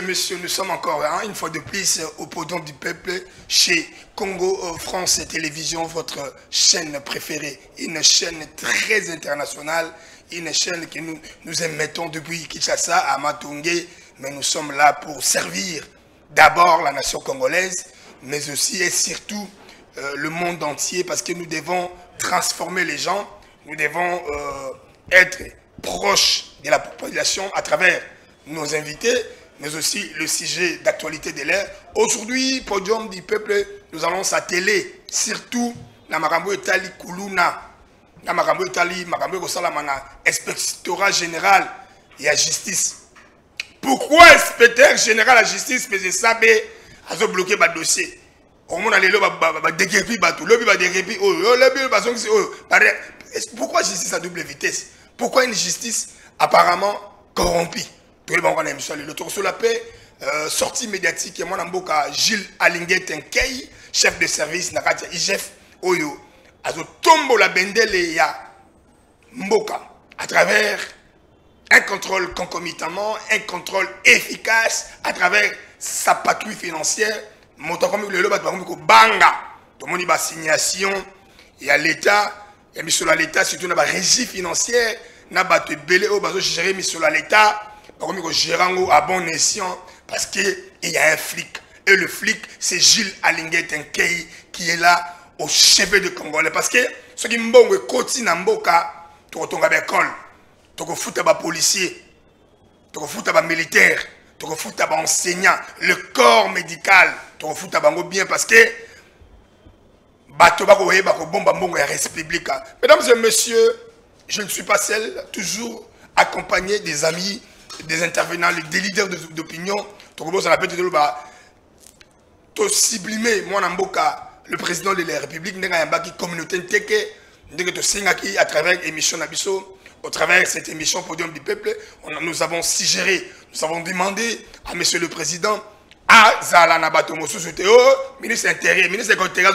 Monsieur, nous sommes encore une fois de plus au podium du peuple chez Congo France Télévision, votre chaîne préférée, une chaîne très internationale, une chaîne que nous émettons depuis Kinshasa à Matongé, mais nous sommes là pour servir d'abord la nation congolaise, mais aussi et surtout le monde entier, parce que nous devons transformer les gens, nous devons être proches de la population à travers nos invités, mais aussi le sujet d'actualité de l'ère. Aujourd'hui, podium du peuple, nous allons s'atteler surtout na makambo etali kuluna, na makambo etali makambo kosala na inspectorat général et à justice. Pourquoi inspecteur général à justice mais ça a bloqué le dossier? Pourquoi justice à double vitesse? Pourquoi une justice apparemment corrompue? Sur la paix, sortie médiatique, et moi, Gilles Alinguet Nkei, chef de service, Nakatia IGF, Oyo, Azo Tombo la Bendele ya Mboka, à travers un contrôle concomitamment, un contrôle efficace, à travers sa patrouille financière, Motakomi le Loba, Banga, tout le monde a signation, il y a l'État, il y a mis sur l'État, surtout dans la régie financière, n'a pas de belé, au bazo géré mis sur l'État. À bon escient parce qu'il y a un flic. Et le flic, c'est Gilles Alinguet Nkei qui est là au chevet de Congolais. Parce que ce qui me dit que na mboka, tu retournes à l'école, tu fous à policier, tu fous à militaire, tu fous à enseignant, le corps médical, tu fous à bien parce que mesdames et messieurs, je ne suis pas seul, toujours accompagné des amis, des intervenants, des leaders d'opinion. Tu sublimer moi le président de la République, qui communauté à travers l'émission Nabiso, au travers cette émission Podium du Peuple, nous avons suggéré, nous avons demandé à monsieur le président, à Zala Nabato Mosusute, ministre intérieur, ministre intérieur,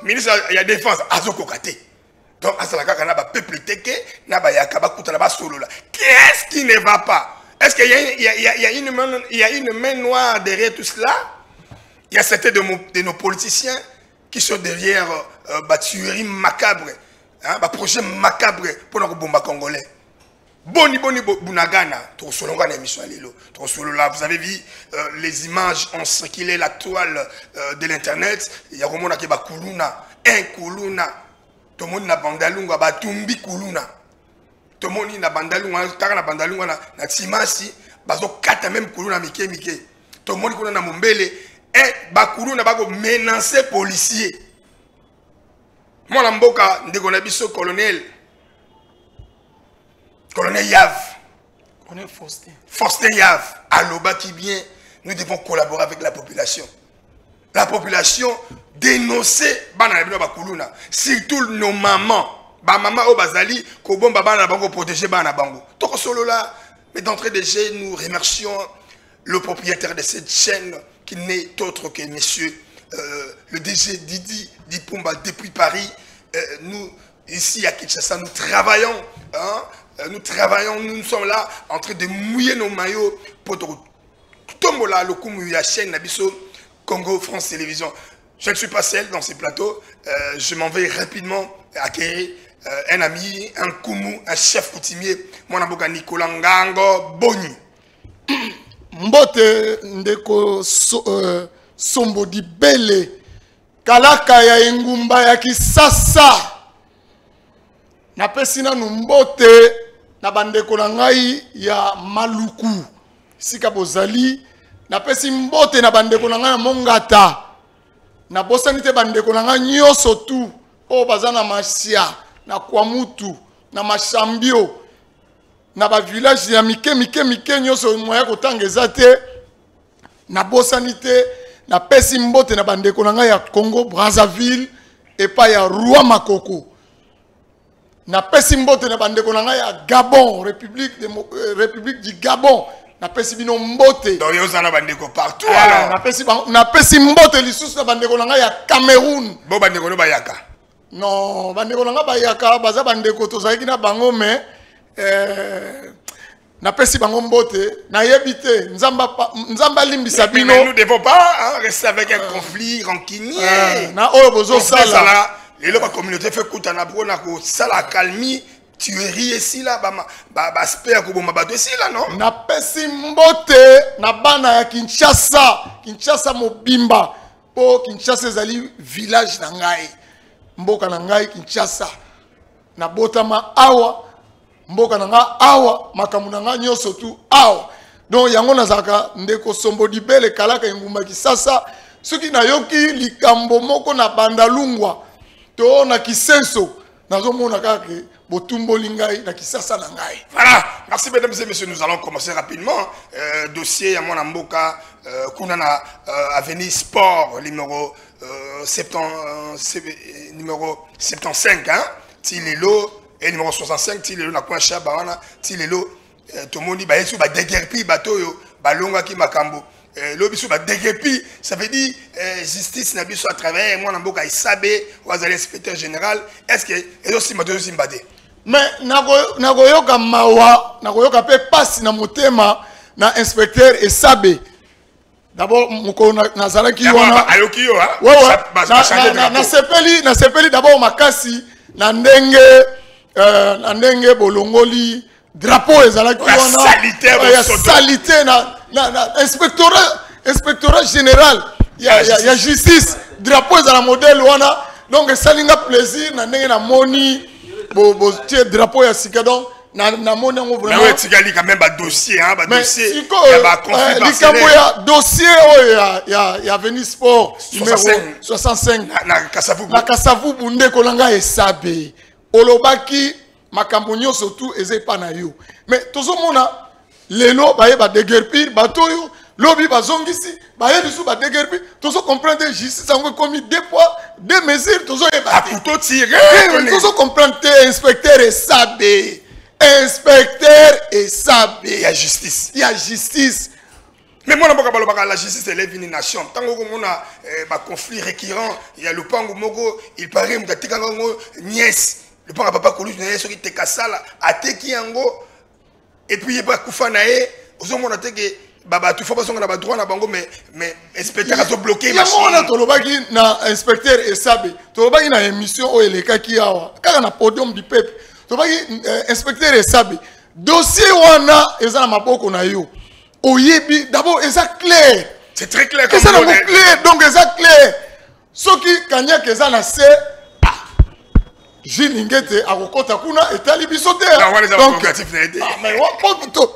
ministre de la défense, Azokokate. Donc, qu'est-ce qui ne va pas? Est-ce qu'il y a une main noire derrière tout cela? Il y a certains de nos politiciens qui sont derrière la tuerie macabre, un projet macabre pour nos bomba congolais. Boni Bunagana, vous avez vu les images ont circulé la toile de l'internet. Il y a un Kuluna. Tout le monde na bandalunga batumbi kuluna. Tout le monde na bandalunga kaka na bandalunga na timasi bazo kata même kuluna mike. Tout le monde kuna na mumbele ba kuluna bako menacer policier. Moi na mboka ndeko na biso colonel Yav. Colonel Faustin Yav. Aloba qui bien, nous devons collaborer avec la population. La population dénoncer Bakuluna. Surtout nos mamans. Maman au Bazali, Kobomba Bana Bango protéger Bana Bango. Donc solo là, mais d'entrée de jeu, nous remercions le propriétaire de cette chaîne qui n'est autre que monsieur le DG Didi Dipumba depuis Paris. Nous, ici à Kinshasa, nous travaillons. Nous sommes là en train de mouiller nos maillots pour tomber là, le coup la chaîne Nabiso. Congo France Télévision. Je ne suis pas seul dans ces plateaux. Je m'en vais rapidement acquérir un ami, un koumou, un chef coutumier. Mon avocat Nicolas Ngango Boni. Mbote ndeko sombo di bele. Kalaka ya ngumba ya kisasa. Na pesina mbote na bandeko na ngai ya Maluku. Sika bozali. Na pesi mbote na bandeko na nga Mongata. Na bosanite bandeko na nga nyoso tu. O bazana Masia, na Kwamutu, na Mashambio. Na ba village ya mike nyoso moya kotangeza te. Na bosanite na pesi mbote na bandeko na nga ya Congo Brazzaville et pa ya Roi Makoko. Na pesi mbote na bandeko na nga ya Gabon, République du Gabon. Na pesi bino mbote. Donc yo zana bandeko partout. Na pesi mbote lisusu na bandeko na nga ya Cameroun. Bo bandeko no bayaka. Non, bandeko na nga bayaka baza bandeko tozalaki na bango mais napesi bango mbote nayebi te nzamba limbisa bino. Mais nous ne devons pas rester avec un conflit rancunier. Na oyo bozo sala et la communauté fait kutana pour na ko sala calmi tuerie ici là ba aspect ko bomba bato ici là non. Napesi mbote na bana ya Kinshasa mobimba po Kinshasa ezali village na ngai mboka na ngai Kinshasa na botama awa mboka na nga awa makambo na nga nyonso tu awa donc yango nazaka ndeko sombo dibele kalaka engumba Kisasa soki nayoki likambo moko na bandalungwa to na kisenso nazomona kaka botumboli ngai na Kisasa na ngai. Voilà, merci mesdames et messieurs, nous allons commencer rapidement dossier à mon amboka kuna na avenue sport numéro 75 hein Tilelo et numéro 65 Tilelo na kwa Chabawana Tilelo tomoni ba yesu ba degerpi bato yo balonga ki makambo lobiso ba degerpi ça veut dire justice na biso à travers moi na mboka isabe wazali inspecteur général est-ce que ezo simba to simbade mais nagoyoka mawa nagoyoka pe pasi na motema na inspecteur Esabe d'abord moko nazalaki wana ayoki yo ha na sepeli d'abord makasi na ndenge bolongoli drapeau ezalaki wana ya salité na inspectorat général ya justice drapeau ezala modèle wana donc esalinga plaisir na ndenge na moni bo tie drapeau ya sika donc na moni yango vraiment mais tikali quand même ba dossier hein ba dossier ya ba conflit likambo ya dossier ya Avenue Sport numéro 65 na Kasavubu ndeko langa Esabe olobaki makambo nyonso tu eze pa na yo mais tozomona lelo baye ba degerpir batoyo lobi bazongisi baye bisu ba degerpir tozo comprendre justice yango komi deux poids deux mesures tozo yeba à couteau tiré tozo comprendre inspecteur Esabe il y a justice mais moi la justice elle est une nation tant qu'on a un conflit récurrent il y a le pango mogo il paraît m'gatika ngo nièce le pango papa kolu na yeso ki tekasala ateki yango et puis ba kufanae ozomona teke baba tu faut pas songa na ba droit na bango mais inspecteur a to bloquer machine ya mona tolobaki na inspecteur Esabe tolobaki na émission o elekaki awa kaka na podium du peuple tolobaki inspecteur Esabe dossier wana eza na maboko na yo oyebi d'abord eza clair c'est très clair comme ça clair donc eza clair soki kanyaka eza na se Gilles Ngete akokota kuna etali biso te donc mais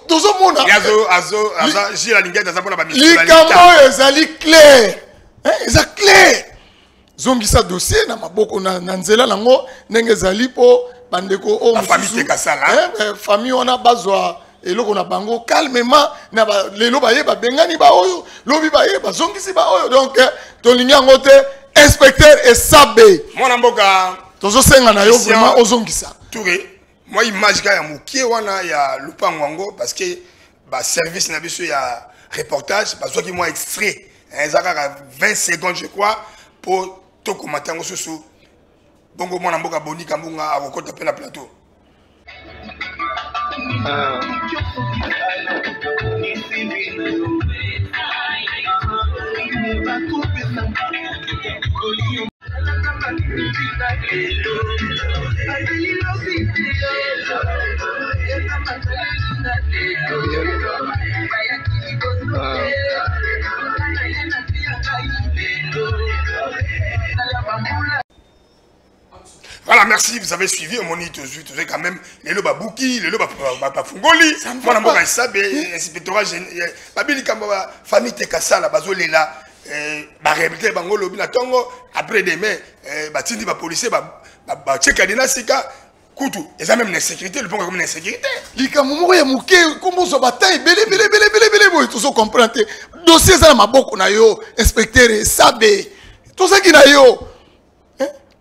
tozomona azo Gilles Ngete aza pona ba mission likambo ezali clair eza clair zongisa dossier na maboko na nzela nango ndenge ezali po bandeko o famille tekasala famille wana bazwa eloko na bango calmement na lelo baye ba bengani ba oyo lobi baye bazongisi ba oyo donc tolingi yango te inspecteur Esabe mwana mboka tozo senga na yo vraiment ozongisa Touré moi image ka ya mokie wana ya lupango wango parce que ba service na biso ya reportage bazwa ki moi extrait ezaka 20 secondes je crois pour to commenter ngo susu bongo mwana mboka bonika mbunga akokota pe na plateau Voilà, merci, vous avez suivi, on est tous quand même, les loba bouki, les loba fungoli, mon amour Esabe, inspectorat général, babili kamba famille tekasa la bazo lela, ba réhabiliter bango lobi na tongo, après demain, ba tindi ba policier ba check adina sika, kutu, ils ont même l'insécurité, le pont comme l'insécurité. Likambo moko ya muke, kombo zo bataille bele boy, tous comprendre. Dossier za na maboko na yo, inspecteur Esabe. Tout ça qui na yo.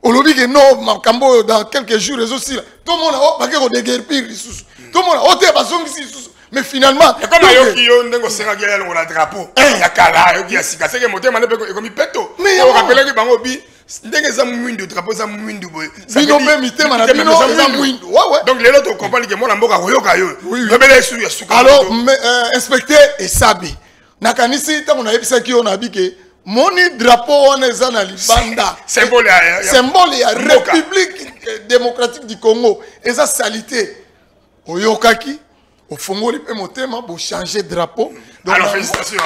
Olobi que non, makambo dans quelques jours les aussi. Tout le monde a pas que déguerpir lisusu. Tout le monde a oté bazongisi lisusu. Mais finalement, comme yo ki yo ndengo senga gela ngo la drapeau. Ya kala yo ki asika seke motema ne pe ko mi peto. Mais on rappelle que bango bi ndenge za mwindu drapeau za mwindu boy bino pe mitema na bino za mwindu ouais donc les autres comprendre que moi na mboka koyoka yo rebele su ya suka alors inspecteur Esabe nakanisi tango na yebisa ki on abike moni drapeau on eza na libanda symbole ya République démocratique du Congo eza salité oyokaki ofongoli pe motema bo changer drapeau. Alors félicitations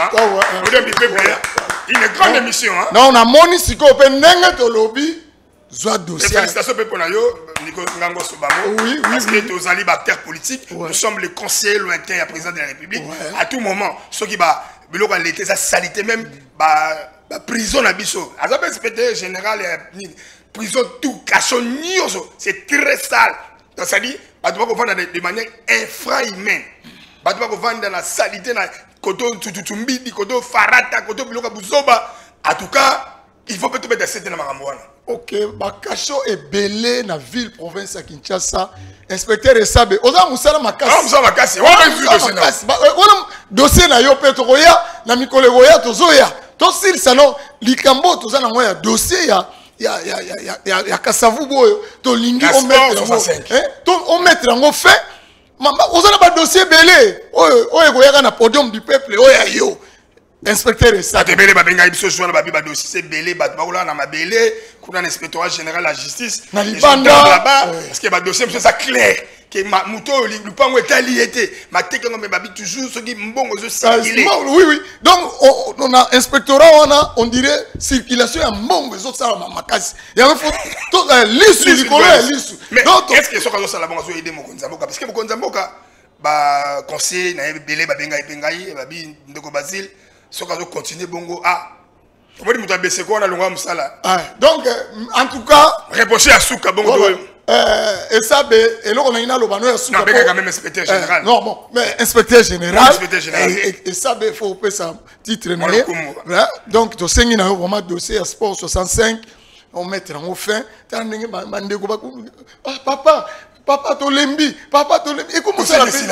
une grande émission hein. Non on a moni siko pe ndenge to lobby zwa dossier. Félicitations pe pona yo Nico Ngango Sobamo. Oui parce que tous ali acteurs politiques nous sommes les conseillers lointains à président de la République à tout moment ceux qui ba biloko l'été ça salité même ba prison na biso. Azaba inspecteur général prison tout cachon nioso c'est très sale. Donc ça dit ba doit vendre de manière infra-humaine. Ba doit vendre dans la salité na koto tutumbidi koto farata koto biloka buzoba en tout cas il faut peut-être mettre cette na makamwana. OK ba cacho est belé na ville province à Kinshasa inspecteur Esabe oza musala makasi. Ah musala makasi wa ba dossier na yo pe to koya na mikole koya to zoya to sir sano likambo to za na ngoya dossier ya kasavu boyo to lingi on mettre en fait mamba ozana ba dossier belé oyo koyaka na podium du peuple oya yo inspecteur Esabe atebele ba benga biso joindre ba ba dossier c'est belé ba baola na mabelé kuna inspectorat général de la justice na libanda là-bas parce que ba dossier monsieur ça clair que ma muto lupango etali été ma tekengo me babi toujours ce qui mbongo zo circuler oui donc on a inspectorat on dirait circulation ya mbongo zo sala makasi ya faut to lisu likolo ya lisu donc est-ce que ce que ça la bongo zo aider mokonza mboka parce que mokonza mboka ba conseil na belé ba benga ipengai babi ndoko Basile ce que zo continuer bongo on va dire mutabese ko na longa musala donc en tout cas reprocher à souka bongo Esabe eloko na ina lobano ya souka non mais quand même inspecteur général non bon mais inspecteur général Esabe faut payer ça titre donc to sengi na vraiment dossier à sport 65 on mettre en fin tant ndenge bandeko ba papa tolembi et comment ça la fait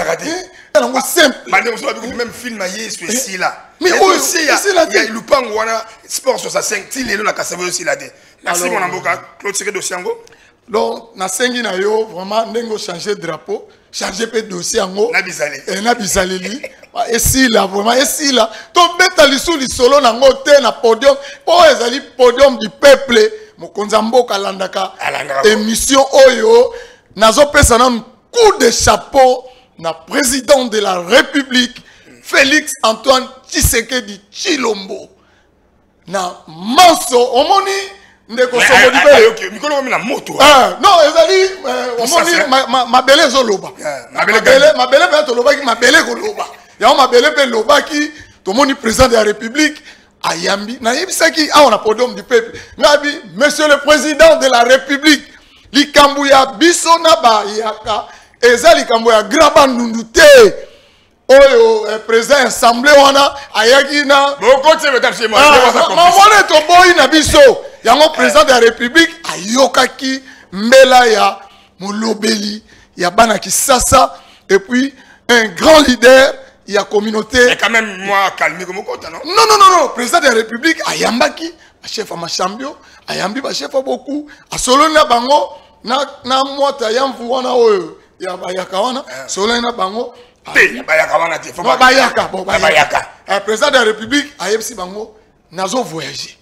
alors simple bandeko so ba même film yesu ici là mais aussi il y a lupango wana sport 65 ti lelo na kasabo aussi là de merci mon amboka clôturer dossier ngo. Donc, na sengi na yo vraiment nengo changer drapeau, changer pe dossier ngo. Na bizalé. Na bizaleli. Et si là vraiment et si là, to beta lisu li solo na ngote na podium, po ezali podium du peuple, mokonza mboka landaka. Émission oyo nazo pesa na coup de chapeau na président de la République Félix Antoine Tshisekedi Tshilombo. Na manso omoni ndeko sombo dibele mikolo mi na moto non ezali omoni mabele zoloba mabele pe to loba ki mabele ko loba ya mabele pe loba ki to moni président de la République ayambi na yebisaki a on a podium du peuple ngabi monsieur le président de la République likambu ya biso na ba yaka ezali likambu ya grand bandundu te oyo président assemblée wana ayaki na boko te mesdames et messieurs to boyi na biso yango président de la République ayokaki mbela ya molobeli ya bana Kisasa et puis un grand leader ya communauté mais quand même moi calmer comme kota non non président de la République ayambaki chef machambio ayambi ba chef beaucoup asoloni na bango na mota ya mvu wana oyo ya bayaka wana soloni na bango bayaka wana te bayaka président de la République ayebisi bango nazo voyager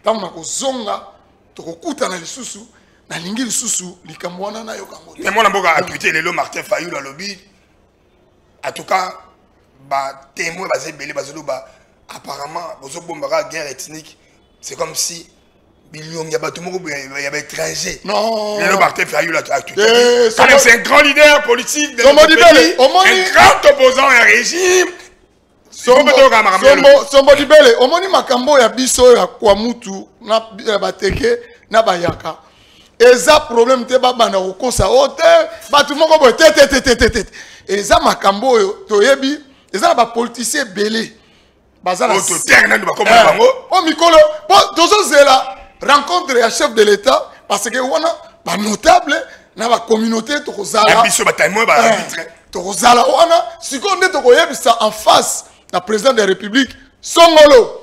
tant na kozonga to kokuta na lisusu na lingi lisusu likambo wana na yokango mais moi na mboka activité lelo Martin Fayulu lobby en tout cas ba témoin basé belé bazoloba apparemment bozo bombara guerre ethnique c'est comme si millions ya bato moko ya ba étranger non lelo Martin Fayulu activité c'est un grand leader politique de notre pays un grand opposant à un régime sombo dibele omoni makambo ya biso ya kwa mutu na bateke na bayaka eza problème te babana kokosa ote batu moko boye te eza makambo oyo toyebi eza na ba politicien belé bazana auto terre na ba komona bango o mikolo tozo zela rencontre ya chef de l'état parce que wana ba notable na ba communauté tokozala biso ba témoin ba arbitre tokozala wana sikonde tokoyebisa en face la président de la République Songolo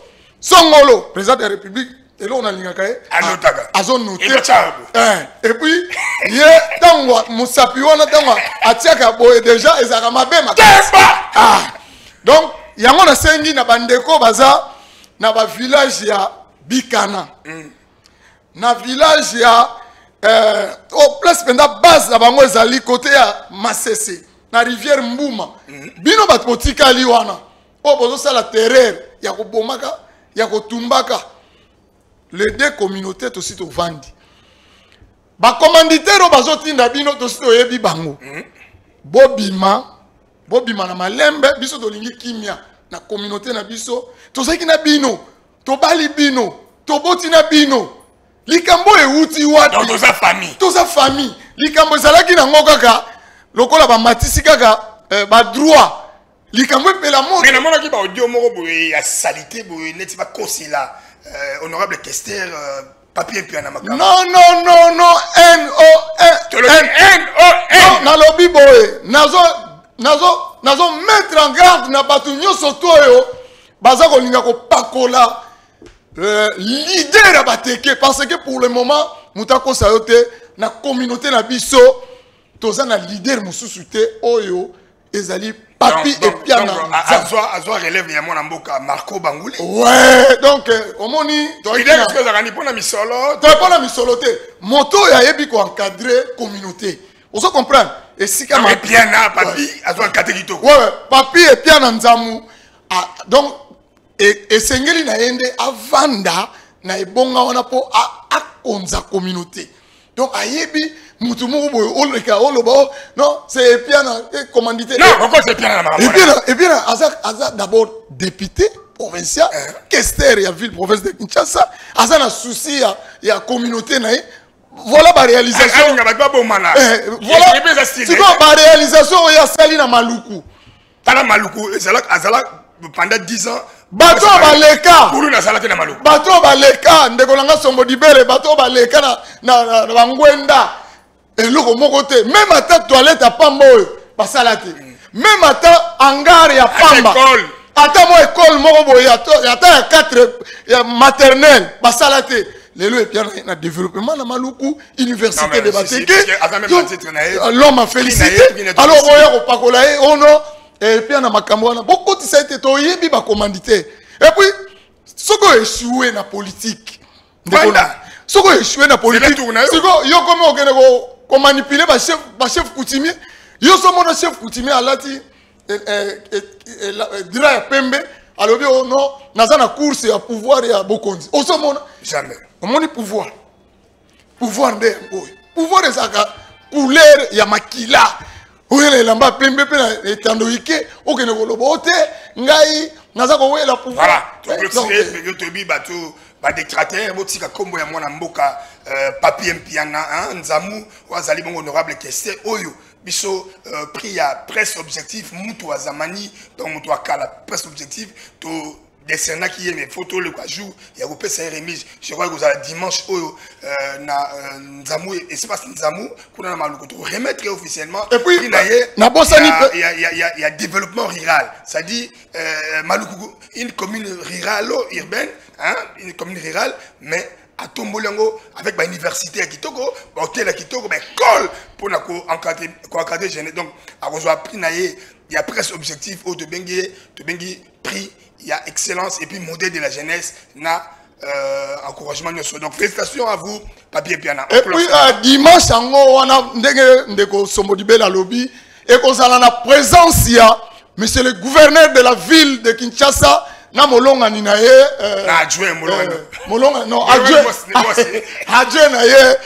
président de la République et là on a l'ingakaye Azo noté et puis ye tangwa musapi wana tangwa atiaka boye déjà ezaka mabe donc yango na sengi na bandeko baza na ba village ya Bikana na village ya au place penda base na bango ezali côté ya Masese na rivière Mbuma bino batpotika li wana o bozo sala terreur ya kobomaka ya kotumbaka les deux communautés aussi to vandi ba commanditaire bazo tinda bino to sito yebi bango bobima na malembe biso to lingi kimia na communauté na biso to saki na bino to bali bino to boti na bino likambo euti wapi to sa famille likambo ezalaki na ngo kaka lokola ba matisi kaka ba droit likambo pela mo mais na mona ki ba audio moko boye ya salité boye neti ba kosila honorable Kester papier puis na makamba non na lobby boye nazo mettre en garde na batu nyoso toyo baza ko linga ko pakola leader à bateke parce que pour le moment mutako sayote na communauté na biso toza na leader mususu te oyo ezali papi et piana azwa relève ya mona mboka Marco Bangouli ouais donc omoni donc il est que za ni pona misolo te moto ya yebi ko encadrer communauté on se comprend et si comme piana papi azwa encadrer kitoko ouais papi et piana nzamu donc et sengeli na yende avanda na ebonga wana po a konza communauté donc ayebi mutu moko boye oleka oloba non c'est piana commandité non encore c'est piana et bien aza d'abord député provincial Kester ya ville province de Kinshasa aza na souci ya communauté na voilà ba réalisation voilà c'est quoi ba réalisation ya sali na Maluku tala Maluku azala pendant 10 ans bato baleka kuru na salate na Maluku bato baleka ndeko nanga sombo dibele bato baleka na bangwenda eloko moko te même ata toilette ya pamba oyo basala te même ata hangar ya pamba ata mo école moko boye ata ya 4 ya maternelle basala te lelo epia na développement na Maluku université de Bateke l'homme a félicité alors boya ko pakola e ono et puis na makambo wana beaucoup de ça été toyebi ba commanditaire et puis soko échoué na politique soko échoué na politique soko yo comme on manipuler ba chef coutumier yo so mon chef coutumier alati dira ya pembe alobi ono naza na course ya pouvoir ya bokonzi o so mona jamais omoni pouvoir nde boy pouvoir ezaka couleur ya makila oye lamba pembe pe na etandoike okene koloba ote ngai naza ko wela pouvoir voilà to bi bato ba détracteur botika kombo ya mwana mboka papier mpiana nzamu wazali bongo honorable Kester oyo biso prix ya presse objectif mutu azamani donc mutu akala presse objectif to décerna qui est mes photos le jour il y a repé sa remise je crois que vous allez dimanche oyo na nzamu espace nzamu kuna na Maluku to remettre officiellement et puis na bosani il y a développement rural ça dit Maluku une commune rurale urbaine une commune rurale mais à Tombolango avec ba université à Kitoko ba hôtel à Kitoko ba école pour na ko encadrer jeune donc a rejoint prix na il y a presque objectif au de bengi prix il y a excellence et puis modèle de la jeunesse na encouragement nous donc félicitations à vous papier piana et puis dimanche ango wana ndeko Sombodibela lobby et qu'on a la présence ya monsieur le gouverneur de la ville de Kinshasa na molonga ni na ye adjoint molonga non adjoint na ye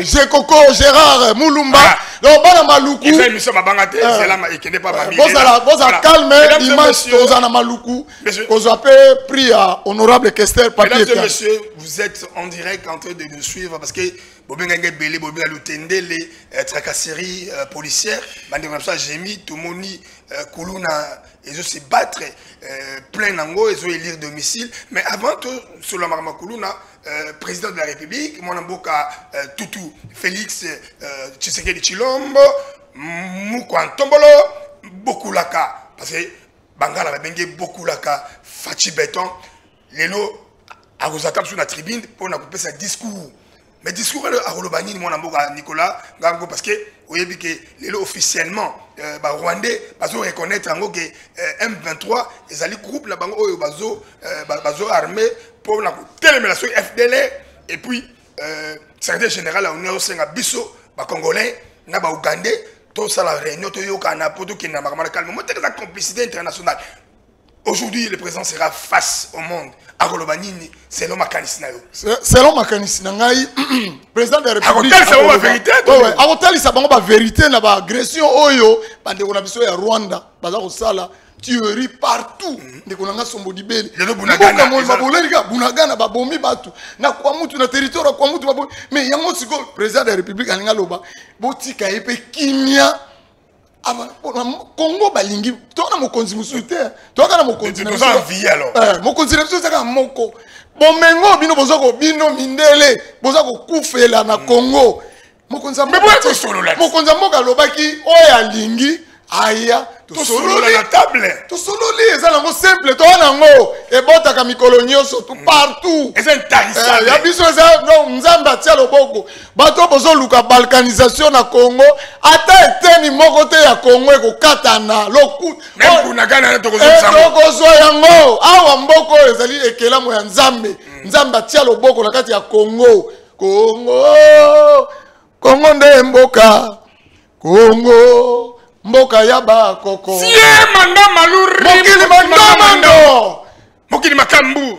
Jekoko Gérard Mulumba donc bana Maluku ils émission babanga te c'est là et qui n'est pas babili boza calme dimanche toza na Maluku qu'on appelle prix à honorable Kester papier. Mesdames et messieurs, vous êtes en direct en train de nous suivre parce que Bobengenge Belé Bobengenge Lutende les tracasseries policières bande comme ça j'ai mis tout moni Kuluna ils ont se battre plein nango ils ont élire domicile mais avant tout sur la marma Kuluna président de la République mon amboka Tutu Félix Tshisekedi Tshilombo Mukwantombolo beaucoup laka parce que Bangala va bengue beaucoup laka Fachi Béton lelo à Rosakam sur la tribune pour nous couper sa discours. Mais discours à Rolobani, mon amour Nicolas, parce que vous voyez que officiellement, Rwandais, ils reconnaître que M23, ils allaient groupe là-bas, ils armé pour la téléménation FDL et puis secrétaire général à l'Union Bisso, Congolais, Naba Ougandais, tout ça la réunion, tout Yokana, pour tout qui n'a pas calme. Moi, la complicité internationale. Aujourd'hui, le président sera face au monde. Agolobanini, selon ma canisinayo. Selon ma canisinayo, président de la République. Agotel, c'est la vérité. Agotel, c'est la vérité. Il y a agression. Oyo, pendant qu'on a besoin de Rwanda, pendant qu'on sala, tuerie partout. Dès qu'on a son bodibeli. Il y a Bunagana. Bunagana, babomi batu. Na kwa mutu na territoire, kwa mutu babomi. Mais il y a un autre président de la République, Alinga Loba. Botika epe kimia. Congo balingi tona mokonzi musuite toka na mokonzi na mokonzi na biso saka moko bomengo bino bozako bino mindele bozako kufela na Congo mokonzi moko lobaki oya lingi aya tosololi na table tosololi eza nango simple to nango ebotaka mikolo nyonso tout partout eza intarissable ya biso eza no nzamba tia loboko bato bozoluka balkanisation na Congo ata eteni moko te ya Congo ekokatana lokuta même Bunagana na tokozwa yango awa mboko ezali ekelamo ya nzambe nzamba tia loboko na kati ya Congo Congo nde mboka Congo mboka ya bakoko sie manda maluri mokili makambu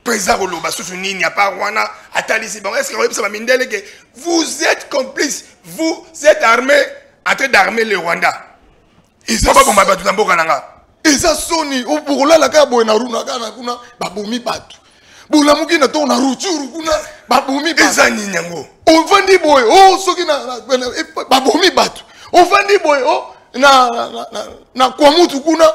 président Roloba sous nini à part wana atalisi bon est-ce que ça va mindele que vous êtes complices vous êtes armés en train d'armer le Rwanda ils ont pas bomba batu mboka nanga eza soni obukola la ka boye na runa kana kuna babomi batu bulamuki na to na ruchuru kuna babomi batu eza ninyango ovandi boye soki na babomi batu ovandi boye na kwa mutu kuna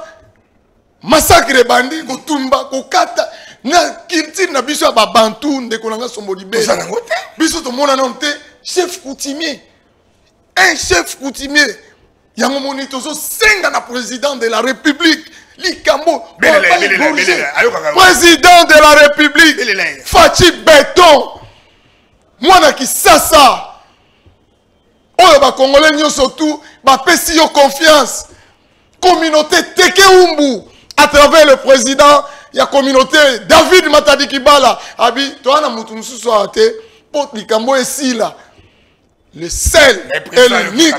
massacre bandi kotumba kokata na kilti na biso ba bantu ndeko nanga somboli be biso to mona na te chef coutumier un chef coutumier yango moni tozo senga na président de la République likambo président de la République Fachi Beton mwana Kisasa oyo ba congolais nyonso tout ba pesi yo confiance communauté Tekeumbu à travers le président ya communauté David Matadi Kibala abi to ana mutu mususu ate pot likambo esila le seul et l'unique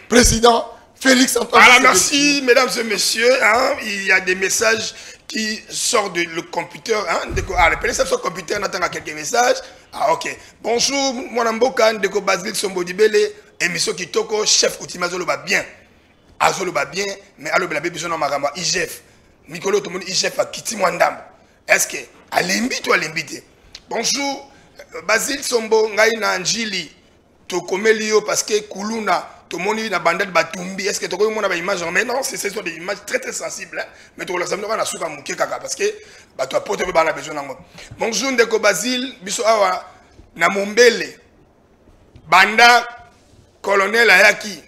président Félix Antoine. Alors merci mesdames et messieurs, hein, il y a des messages qui sortent de le computer, hein, le PNSF sur le computer, on attend quelques messages. Ah ok. Bonjour, mon amboka, Ndeko Basile Sombodibele, émission Kitoko, chef coutumier Azoloba bien. Azoloba bien, mais Azoloba bien, besoin de Maramba, IGF. Nicolo, tout le monde, IGF à Kiti Mwandam. Est-ce que, à l'invite ou à l'inviter? Bonjour, Basile Sombo, Ngaïna Njili, Tokomelio, parce que Kuluna, tout le monde est dans la bandade Batumbi. Est-ce que tu as une image? Mais non, ce sont des images très très sensibles. Mais tu as besoin parce que tu as besoin de bonjour, Ndeko Basile, Biso Awa, Namombele, Banda, Colonel Ayaki,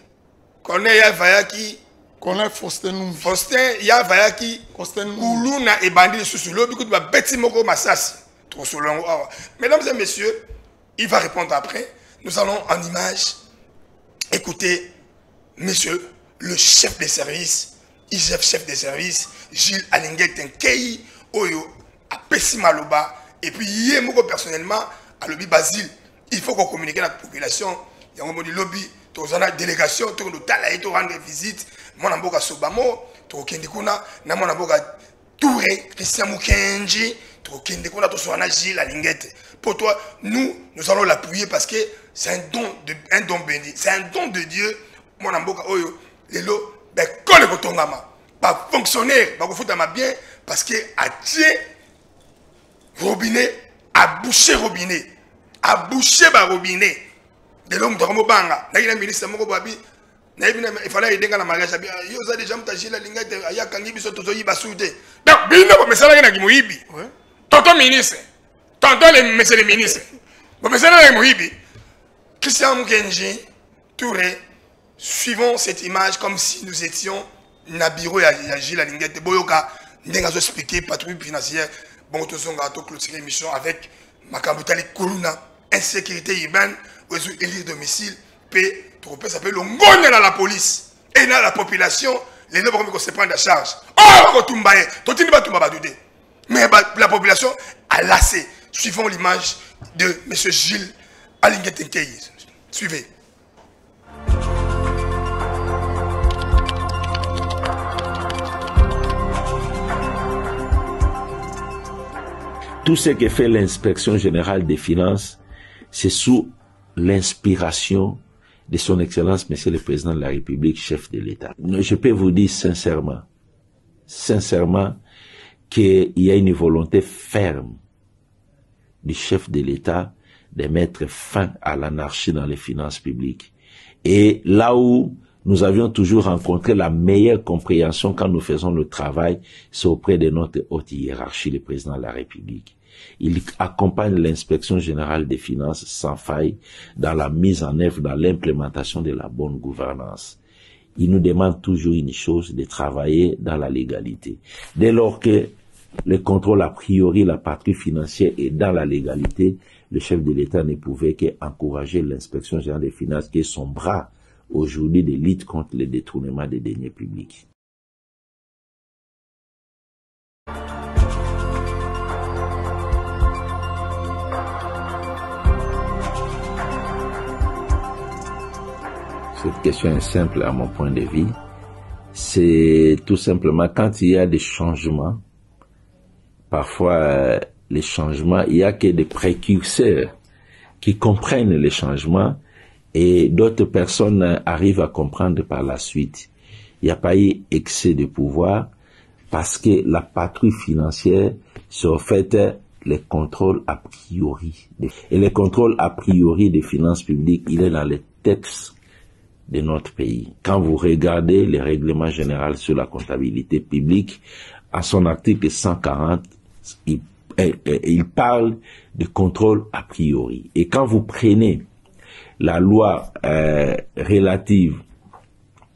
Colonel Yavayaki, Colonel Faustin Yavayaki, Kuluna et Bandi sous l'eau, du va bêti moko massas. Trop selon. Mesdames et messieurs, il va répondre après. Nous allons en image. Écoutez, monsieur, le chef des services, IGF chef des services, Gilles Alinguet Tenkei, Oyo, à Pessimaloba, et puis hier, moi personnellement, à Lobby Basile, il faut qu'on communique avec la population. Il y a un lobby, tu as une délégation, tu as rendre visite, mon amboka Sobamo, tu as Kendikuna, mon amboka Touré, Christian Mukenji, tu as Kendikuna, tu as Gilles Alinguet. Pour toi, nous allons l'appuyer parce que c'est un don béni. C'est un don de Dieu. Mon amboka oyo, lelo, ben kole kotongama. Pas fonctionnaire, pas foutre ma bien parce que a tient robinet, a bouché robinet, a bouché ba robinet. De l'homme de Romobanga, n'a eu un ministre moko babi, il fallait aider dans la mariage. Yo za déjà mutaji la linga ya kangi biso tozo yi basude. Donc bino ba mesala na kimuibi. Tonton ministre. Tonton les messieurs les ministres. Ba mesala na kimuibi. Christian Mukenji, Touré, suivons cette image comme si nous étions Nabiro et Gilles Alinguet. Boyoka, nous avons expliqué patrouille financière. bon tozonga to clôturer émission avec Makambutali Kuluna, insécurité urbaine, oiseau élire domicile, puis ça s'appelle le ngone dans la police et dans la population, les gens vont se prendre à charge. Oh, Tumbaye, mais la population a lassé, suivant l'image de M. Gilles Alingué Tenkei. Suivez. Tout ce que fait l'inspection générale des finances, c'est sous l'inspiration de son Excellence, Monsieur le Président de la République, chef de l'État. Je peux vous dire sincèrement, qu'il y a une volonté ferme du chef de l'État de mettre fin à l'anarchie dans les finances publiques. Et là où nous avions toujours rencontré la meilleure compréhension quand nous faisons le travail, c'est auprès de notre haute hiérarchie, le Président de la République. Il accompagne l'inspection générale des finances sans faille dans la mise en œuvre, dans l'implémentation de la bonne gouvernance. Il nous demande toujours une chose, de travailler dans la légalité. Dès lors que le contrôle a priori, la patrie financière est dans la légalité, le chef de l'État ne pouvait qu'encourager l'inspection générale des finances, qui est son bras aujourd'hui de lutte contre le détournement des deniers publics. Cette question est simple à mon point de vue. C'est tout simplement quand il y a des changements, parfois les changements, il y a que des précurseurs qui comprennent les changements et d'autres personnes arrivent à comprendre par la suite. Il n'y a pas eu excès de pouvoir parce que la patrie financière, c'est en fait le contrôle a priori. Et le contrôle a priori des finances publiques, il est dans les textes de notre pays. Quand vous regardez le règlement général sur la comptabilité publique, à son article 140, il parle de contrôle a priori. Et quand vous prenez la loi relative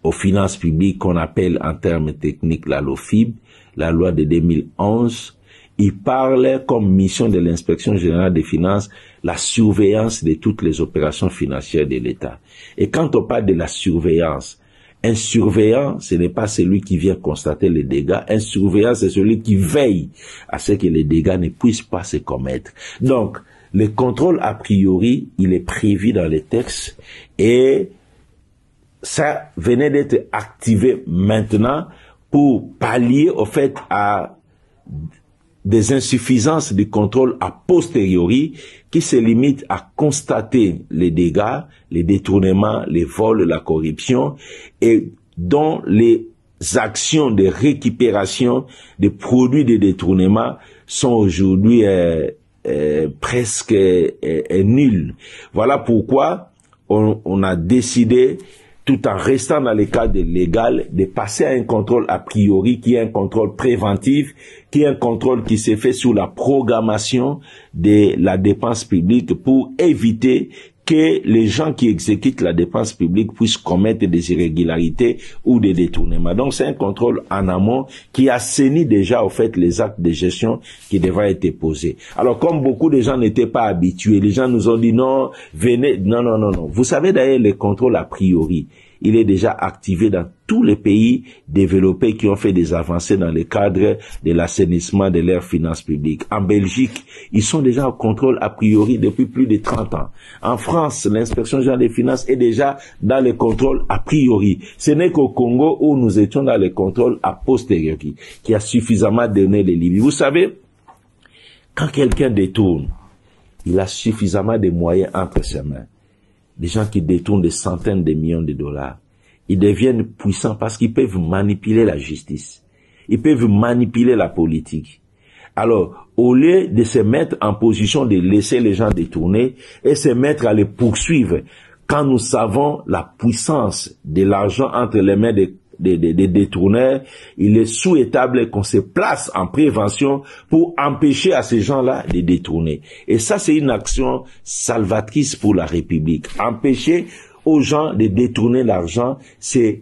aux finances publiques qu'on appelle en termes techniques la LOFIB, la loi de 2011, il parle comme mission de l'inspection générale des finances la surveillance de toutes les opérations financières de l'État. Et quand on parle de la surveillance, un surveillant, ce n'est pas celui qui vient constater les dégâts. Un surveillant, c'est celui qui veille à ce que les dégâts ne puissent pas se commettre. Donc, le contrôle a priori, il est prévu dans les textes et ça venait d'être activé maintenant pour pallier au fait à des insuffisances du contrôle a posteriori qui se limitent à constater les dégâts, les détournements, les vols, la corruption et dont les actions de récupération des produits de détournement sont aujourd'hui presque nulles. Voilà pourquoi on a décidé, tout en restant dans le cadre légal, de passer à un contrôle a priori qui est un contrôle préventif, qui est un contrôle qui s'est fait sous la programmation de la dépense publique pour éviter que les gens qui exécutent la dépense publique puissent commettre des irrégularités ou des détournements. Donc c'est un contrôle en amont qui assainit déjà au fait les actes de gestion qui devraient être posés. Alors comme beaucoup de gens n'étaient pas habitués, les gens nous ont dit non, venez, non. Vous savez d'ailleurs le contrôle a priori, il est déjà activé dans tous les pays développés qui ont fait des avancées dans le cadre de l'assainissement de leurs finances publiques. En Belgique, ils sont déjà au contrôle a priori depuis plus de 30 ans. En France, l'inspection générale des finances est déjà dans le contrôle a priori. Ce n'est qu'au Congo où nous étions dans le contrôle a posteriori, qui a suffisamment donné les limites. Vous savez, quand quelqu'un détourne, il a suffisamment de moyens entre ses mains. Des gens qui détournent des centaines de millions de dollars, ils deviennent puissants parce qu'ils peuvent manipuler la justice. Ils peuvent manipuler la politique. Alors, au lieu de se mettre en position de laisser les gens détourner et se mettre à les poursuivre, quand nous savons la puissance de l'argent entre les mains des détourneurs, il est souhaitable qu'on se place en prévention pour empêcher à ces gens-là de détourner. Et ça, c'est une action salvatrice pour la République. Empêcher aux gens de détourner l'argent, c'est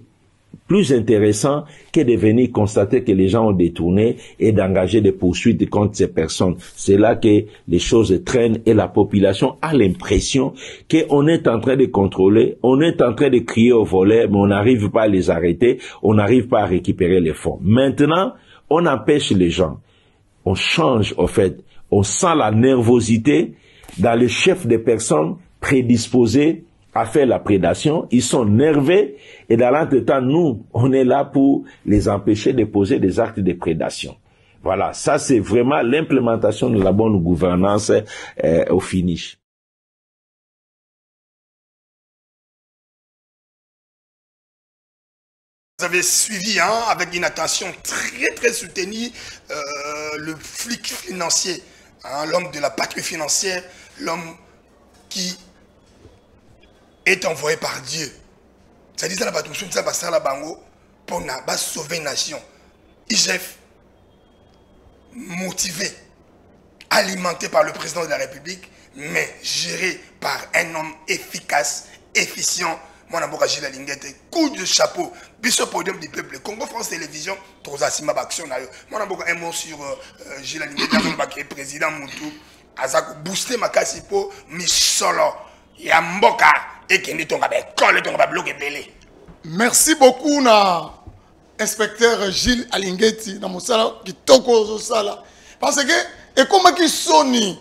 plus intéressant que de venir constater que les gens ont détourné et d'engager des poursuites contre ces personnes. C'est là que les choses traînent et la population a l'impression qu'on est en train de contrôler, on est en train de crier au volet, mais on n'arrive pas à les arrêter, on n'arrive pas à récupérer les fonds. Maintenant, on empêche les gens. On change, au fait, on sent la nervosité dans le chef des personnes prédisposées à faire la prédation. Ils sont nerveux et dans l'entretemps, nous, on est là pour les empêcher de poser des actes de prédation. Voilà, ça c'est vraiment l'implémentation de la bonne gouvernance au finish. Vous avez suivi avec une attention très soutenue le flic financier, l'homme de la patrie financière, l'homme qui est envoyé par Dieu. C'est-à-dire que la patrouille, ça va faire la bango pour sauver une nation. IGF, motivé, alimenté par le président de la République, mais géré par un homme efficace, efficient. Moi, je suis Gilles Alinguette, coup de chapeau, biso podium du peuple, Congo France Télévision, tous asima action. Moi, je un mot sur Gilles Alinguette, président Moutou, Azako booster ma casse pour Misolo, Yamboka, et qui n'est pas colle, ton bloqué belé. Merci beaucoup, na inspecteur Gilles Alinguette, dans mon salon, qui toque au salon. Parce que, et comment qui Sony,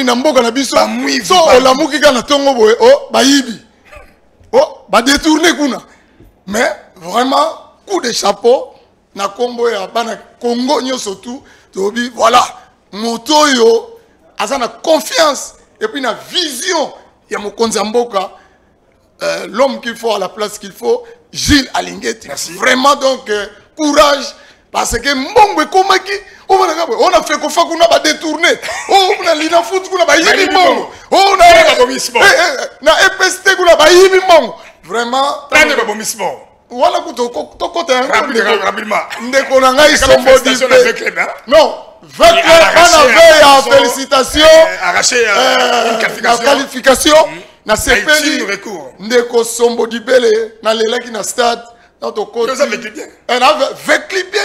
na mboka na biso, so la mouki na tongo boy, oh, bayibi. Oh, bah détourner kuna. Mais vraiment, coup de chapeau, na combo ya bana Congo nyo surtout, tobi voilà, moto yo, azana confiance et puis na vision ya mokonzi mboka, l'homme qu'il faut à la place qu'il faut, Gilles Alinguette. Merci. Vraiment donc courage parce que mbongo ekomaki on a fait qu'on fa kuna ba détourner. Oh, on a lina foot kuna ba yibi mbongo. Oh, na EPST kuna ba yibi mbongo. Vraiment. Tane ba bomi sport. Voilà kuto kota rapidement. Ndeko na ngai sombo di. Non, avec la félicitations. Arraché la qualification. Na sepeli. Ndeko sombo di bele na lelaki na stade. Notre côté. Vous avez bien. Elle a vécu bien,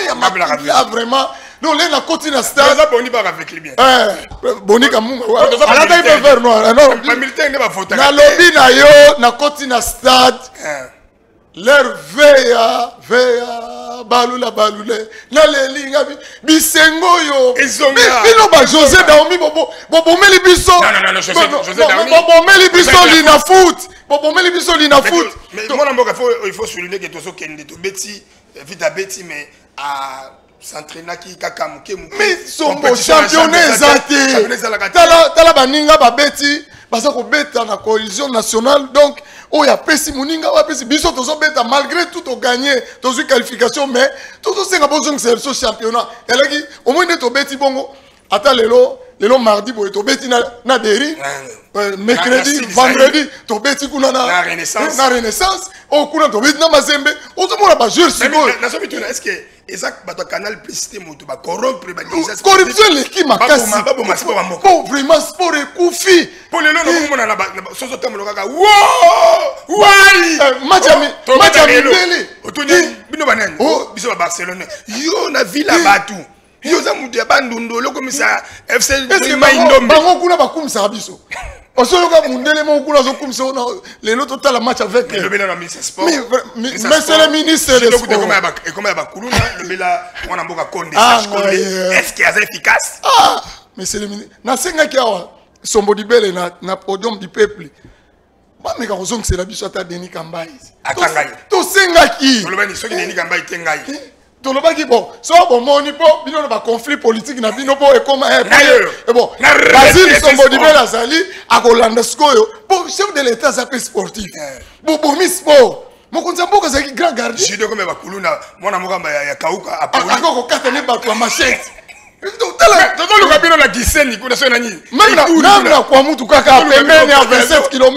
il y a vraiment. Non, là, la côte na stade. Ça boni pas avec bien. Boni comme moi. La taille peut faire noir. Non. Pas militaire ne va voter. Na lobby na yo, na côte na stade. Leur veya balula na lelinga bisengo yo. Bino ba José Daomi bobo meli biso. Non, José Daomi. Bobo meli biso li na foot. Bobo meli biso li na foot. Mais moi il faut souligner que tozo kende to beti vite à beti mais à s'entraîner qui kaka muke. Mais son championnat zate. Tala baninga ba beti basa ko beta na coalition nationale donc oh ya pesi muninga wa pesi biso tozo beta malgré tout au gagné tozo qualification mais tozo senga besoin que c'est championnat elaki au moins to beti bongo ata lelo mardi boy to beti na deri mercredi vendredi to beti kuna na renaissance o kuna to beti na mazembe o to mona ba joueur sibo na so bituna est-ce que exact bato canal publicité moto ba corrompre ba déjà corruption l'équipe makasi bon vraiment sport ekufi pour le nom mona na soso tamolo kaka wai match amibeli otoni bino banani biso ba Barcelone yo na villa batu yo za mutu ya bandundu loko misa FC Maindombe bango kuna bakumisa biso osoloka mundele mo kuna zo kumisa na lelo total match avec le bela na ministre sport mais c'est le ministre des sports et comme ya bakuluna le bela mwana mboka Konde est-ce qu'il est efficace mais c'est le ministre na senga ki awa sombo di bele na podium du peuple ba meka kozong c'est la biso ata Denis Kambai atangai to senga ki le bani soki Denis Kambai tengai tolobaki bon so bon moni po bino na ba conflit politique na bino po e koma et bon Basile sombo di bela zali akolanda skoyo pour chef de l'état s'appelle sportif bon mi sport mokonzi mboka zaki grand gardien jido comme ba kuluna mwana mokamba ya kauka apoli akoko kata ne bato ya machette toto luka bino na giseni kuna so nani même na kwa mutu kaka pembeni ya 27 km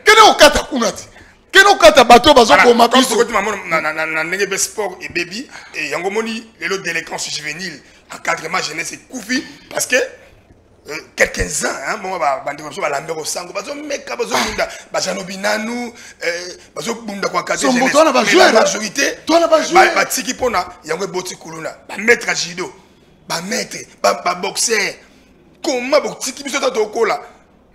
kene okata kuna ti keno kata bato bazo koma biso na ndenge be sport et baby et yango moni lelo délinquance juvénile encadrement jeunesse et koufi parce que quelques-uns, hein, bon, Lambert au Sango, Meka, Bajano Binanu, Bunda Kwakate, la majorité, Tiki Pona, Yango Boti Kuluna, Maître Ajido, Maître, Boxer, comment Botiki Bisoto Tokola,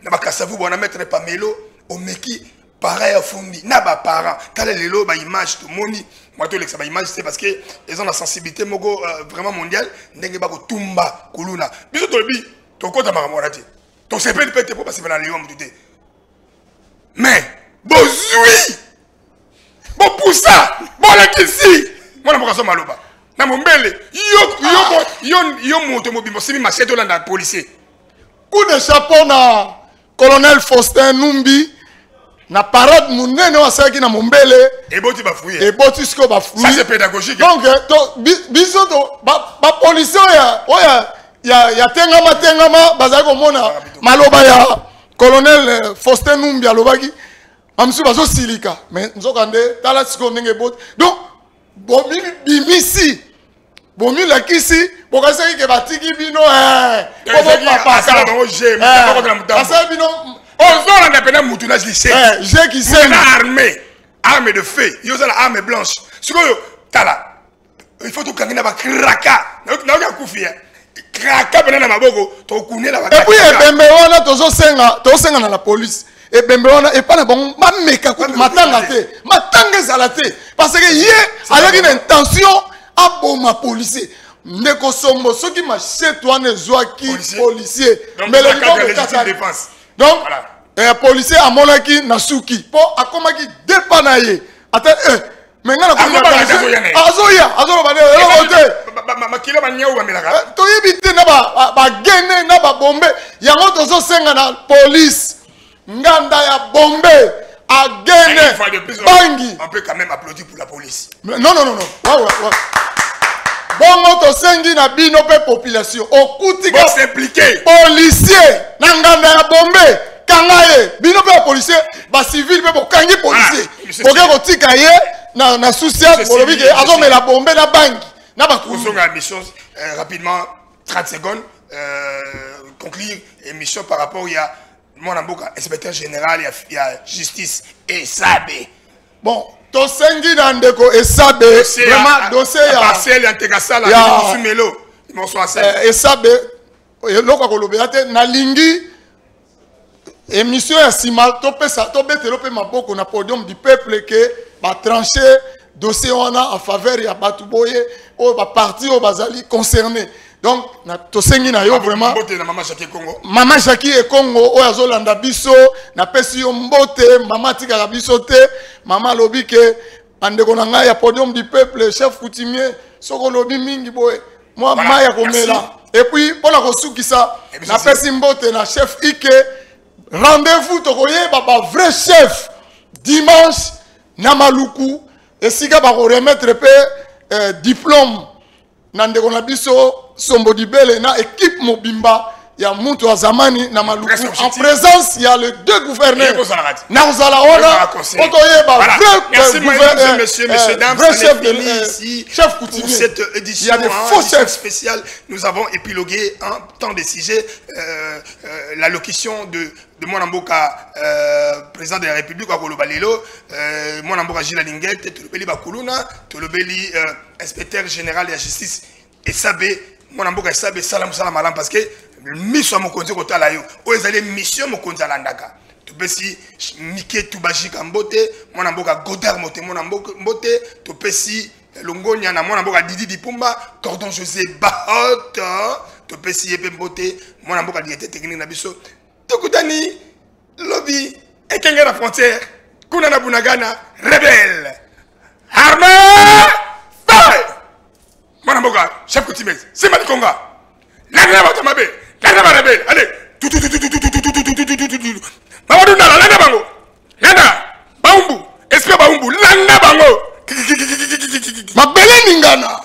Nabakasavu, on a Maître Pamelo, Omeki, pareil à Fundi, Naba parent, quand les lots, image, tout le monde, moi, tout l'exemple image, c'est parce qu'ils ont la sensibilité vraiment mondiale, N'engeba Tumba, Kuluna, Bisoto Bi. Ton compte à Maramorati. Ton CP ne peut être pas passer dans Lyon. Mais, Bozui, bon pour ça, bon là qu'ici, moi, je suis maloba. Na mombele, yo monte mobile, c'est mi machette dans la policier. Coup de chapeau na colonel Faustin Numbi, na parade mounene wa saki na mombele. Et boti ba fouiller. Et boti sko ba fouiller. Ça c'est pédagogique. Donc, biso to, ba policier ya tengama bazako mona maloba ya colonel Faustin Numbi alobaki amsu bazo silika mais nzokande tala siko ndenge bot donc bomi bimisi bomi la kisi bokasaki ke batiki bino papa ça bango je pas comme mutambo ça bino on a pena mutuna lycée j'ai qui c'est arme de feu yo ça la arme blanche siko tala il faut tout kangina ba kraka na kufia kraka bena na maboko to kunela ba et puis ebembe wana tozosenga na la police ebembe wana et pas na bon mameka ko matanga te parce que yé avec une intention à bomba policier ndeko sombo soki machette wana ezwaki policier mais le cadre de défense donc policier amonaki na suki po akomaki dépanaye ata mais ngana ko azoya makilo banyau bamelaka to yibite na ba gene na ba bombe yango tozo senga na police nganda ya bombe a gene bangi on peut quand même applaudir pour la police non bongo to sengi na bino pe population okutika s'impliquer policier na nganda ya bombe kangaye bino pe policier ba civil pe bokangi policier boke kotika ye na soucia bolobi ke azomela bombe na bangi na ba kusonga mission rapidement 30 secondes conclure émission par rapport il y a mon amboka inspecteur général il y a justice et Sabé bon to sengi na ndeko Esabe vraiment dossier ya parcelle intégration la Sumelo bonsoir Esabe eloko kolobela te na lingi émission ya sima to pesa to betelo pe maboko na podium du peuple que ba trancher dossier wana en faveur ya batu boye o ba parti o bazali concerné donc na to sengi na yo vraiment Mama Jackie e Congo o azolanda biso na pesi yo mbote mama tika biso te mama lobi ke andeko na ngai ya podium du peuple chef coutumier soko lobi mingi boye moi maya komela et puis pour la kosukisa na pesi mbote na chef Ike rendez-vous tokoye baba vrai chef dimanche na Maluku et sika ba ko remettre pe diplôme na ndeko na biso Sombo Dibele na équipe mobimba ya muntu wa zamani na Maluku en présence il y a les deux gouverneurs na uzala ona otoye ba vrai monsieur dames chef coutumier pour cette édition il y a des faux chefs spéciales nous avons épilogué en temps de sujet l'allocution de Mwanamboka président de la République à Kolobalelo Mwanamboka Gilles Alinguet Tolobeli Bakuluna Tolobeli inspecteur général de la justice et Sabé Mwanamboka Sabé salam malam parce que mission mokonzi kotala yo o ezali mission mokonzi alandaka to pesi Mike Tubaji Kambote Mwanamboka Godard Mote Mwanamboka Mbote to pesi Longonya na Mwanamboka Didi Dipumba Cordon José Bahot to pesi Yepe Mbote Mwanamboka directeur technique na biso Tokutani lobby ekenge la frontière kuna na Bunagana rebelle armée fire Mwanamboka chef coutumier c'est Malikonga la batamabe la rebelle allez Mamadou Ndala landa bango landa baumbu esprit baumbu landa bango mabele ningana